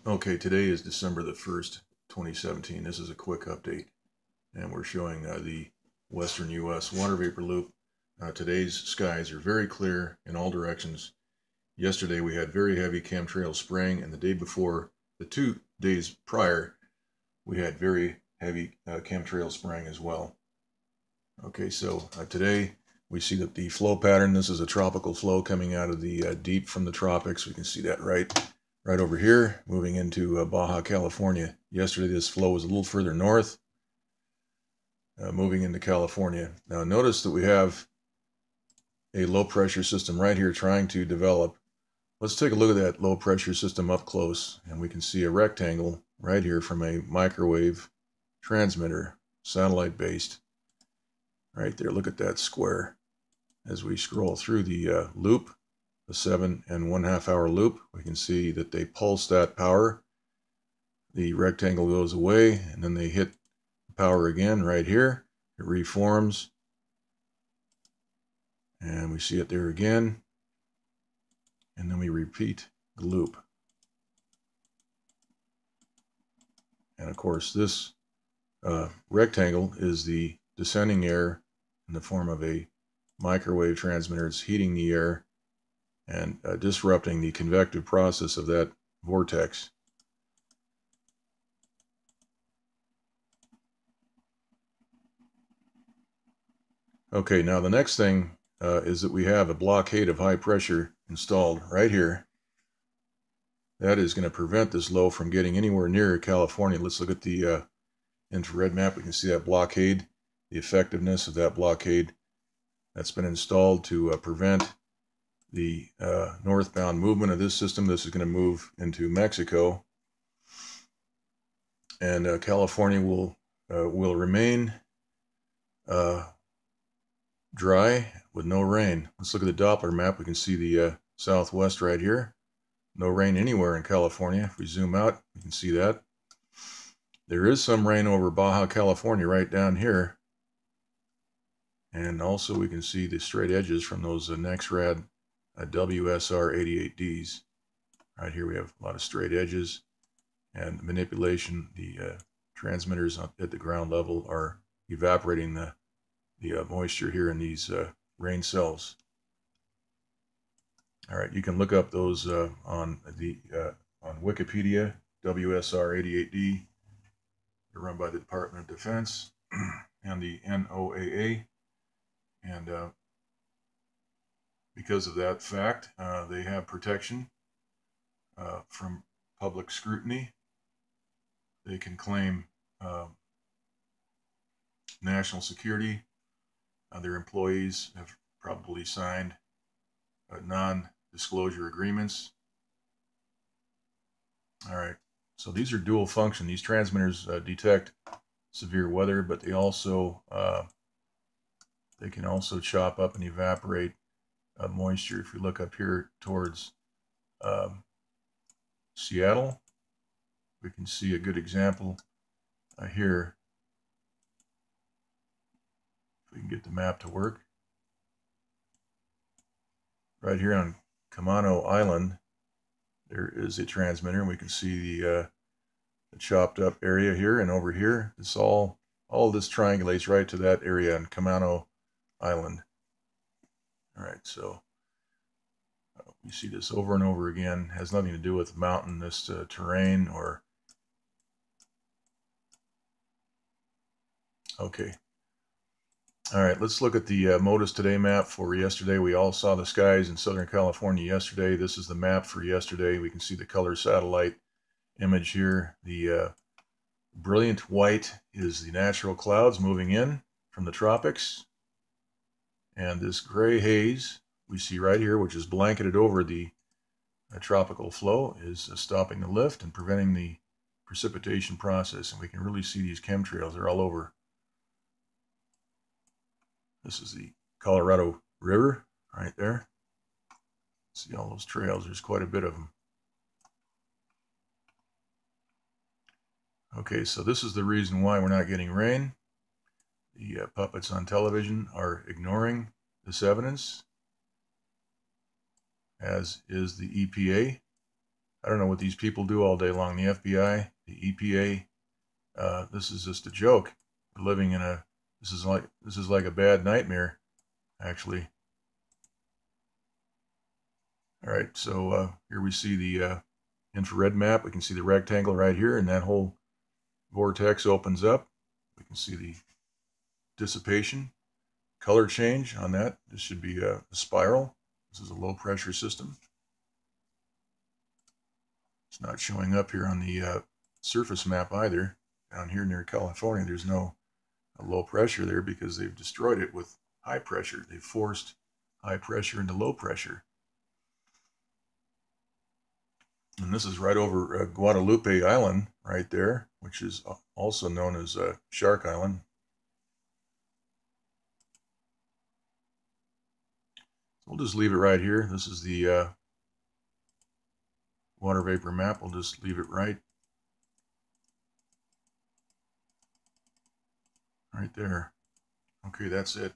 Okay, today is December the 1st, 2017. This is a quick update, and we're showing the western U.S. water vapor loop. Today's skies are very clear in all directions. Yesterday we had very heavy chemtrail spraying, and the day before, the 2 days prior, we had very heavy chemtrail spraying as well. Okay, so today we see that the flow pattern, this is a tropical flow coming out of the deep from the tropics. We can see that right over here, moving into Baja California. Yesterday this flow was a little further north, moving into California. Now notice that we have a low pressure system right here trying to develop. Let's take a look at that low pressure system up close, and we can see a rectangle right here from a microwave transmitter, satellite based. Right there, look at that square. As we scroll through the loop, the 7 1/2 hour loop, we can see that they pulse that power. The rectangle goes away, and then they hit power again right here. It reforms, and we see it there again, and then we repeat the loop. And of course, this rectangle is the descending air in the form of a microwave transmitter. It's heating the air and disrupting the convective process of that vortex. Okay, now the next thing is that we have a blockade of high pressure installed right here. That is going to prevent this low from getting anywhere near California. Let's look at the infrared map. We can see that blockade, the effectiveness of that blockade that's been installed to prevent the northbound movement of this system. This is going to move into Mexico, and California will remain dry with no rain. Let's look at the Doppler map. We can see the southwest right here. No rain anywhere in California. If we zoom out, we can see that. There is some rain over Baja California right down here. And also we can see the straight edges from those NEXRAD WSR 88Ds. Right here we have a lot of straight edges and manipulation. The transmitters at the ground level are evaporating the moisture here in these rain cells. All right, you can look up those on Wikipedia. WSR 88D. They're run by the Department of Defense and the NOAA, and because of that fact, they have protection from public scrutiny. They can claim national security. Their employees have probably signed non-disclosure agreements. All right, so these are dual function. These transmitters detect severe weather, but they also they can also chop up and evaporate moisture. If we look up here towards Seattle, we can see a good example here. If we can get the map to work. Right here on Camano Island, there is a transmitter, and we can see the chopped up area here and over here. It's all of this triangulates right to that area on Camano Island. All right, so we see this over and over again. It has nothing to do with mountainous terrain or. Okay. All right, let's look at the MODIS Today map for yesterday. We all saw the skies in Southern California yesterday. This is the map for yesterday. We can see the color satellite image here. The brilliant white is the natural clouds moving in from the tropics. And this gray haze we see right here, which is blanketed over the tropical flow, is stopping the lift and preventing the precipitation process. And we can really see these chemtrails. They're all over. This is the Colorado River right there. See all those trails. There's quite a bit of them. Okay, so this is the reason why we're not getting rain. The puppets on television are ignoring this evidence, as is the EPA. I don't know what these people do all day long. The FBI, the EPA. This is just a joke. We're living in a. This is like a bad nightmare, actually. All right, so here we see the infrared map. We can see the rectangle right here, and that whole vortex opens up. We can see the dissipation, color change on that. This should be a spiral. This is a low pressure system. It's not showing up here on the surface map either. Down here near California, there's no low pressure there because they've destroyed it with high pressure. They've forced high pressure into low pressure. And this is right over Guadalupe Island right there, which is also known as Shark Island. So we'll just leave it right here. This is the water vapor map. We'll just leave it right there. Okay, that's it.